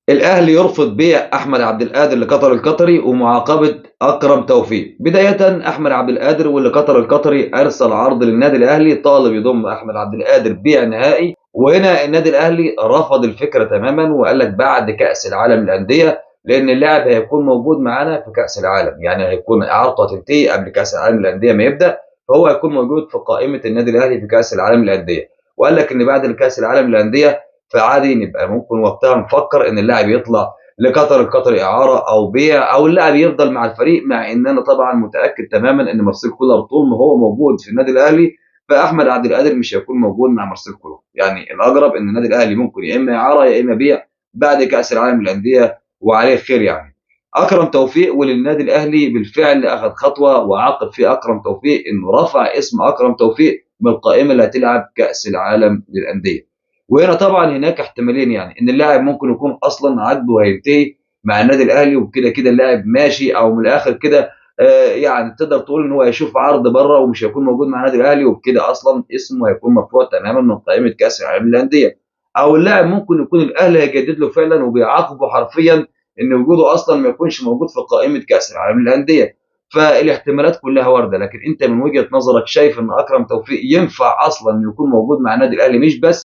الأهلي يرفض بيع أحمد عبد القادر لقطر القطري ومعاقبة أكرم توفيق. بداية، أحمد عبد القادر واللي قطر القطري أرسل عرض للنادي الأهلي طالب يضم أحمد عبد القادر بيع نهائي، وهنا النادي الأهلي رفض الفكرة تماما وقال لك بعد كأس العالم للأندية، لأن اللاعب هيكون موجود معانا في كأس العالم، يعني هيكون إعارته هتنتهي قبل كأس العالم للأندية ما يبدأ، فهو هيكون موجود في قائمة النادي الأهلي في كأس العالم للأندية. وقال لك إن بعد كأس العالم للأندية فعادي نبقى ممكن وقتها نفكر ان اللاعب يطلع لقطر القطري اعاره او بيع، او اللاعب يفضل مع الفريق، مع ان انا طبعا متاكد تماما ان مارسيل كولر طول ما هو موجود في النادي الاهلي فاحمد عبد القادر مش هيكون موجود مع مارسيل كولر. يعني الاقرب ان النادي الاهلي ممكن يا اما اعاره يا اما بيع بعد كاس العالم للانديه، وعليه خير يعني. اكرم توفيق، وللنادي الاهلي بالفعل اخذ خطوه وعاقب في اكرم توفيق انه رفع اسم اكرم توفيق من القائمه اللي هتلعب كاس العالم للانديه. وهنا طبعا هناك احتمالين، يعني ان اللاعب ممكن يكون اصلا عقده هينتهي مع النادي الاهلي وكده كده اللاعب ماشي، او من الاخر كده يعني تقدر تقول ان هو هيشوف عرض بره ومش هيكون موجود مع النادي الاهلي، وبكده اصلا اسمه هيكون مرفوع تماما من قائمه كاس العالم للانديه. او اللاعب ممكن يكون الاهلي هيجدد له فعلا وبيعاقبه حرفيا ان وجوده اصلا ما يكونش موجود في قائمه كاس العالم للانديه. فالاحتمالات كلها وارده، لكن انت من وجهه نظرك شايف ان اكرم توفيق ينفع اصلا يكون موجود مع النادي الاهلي، مش بس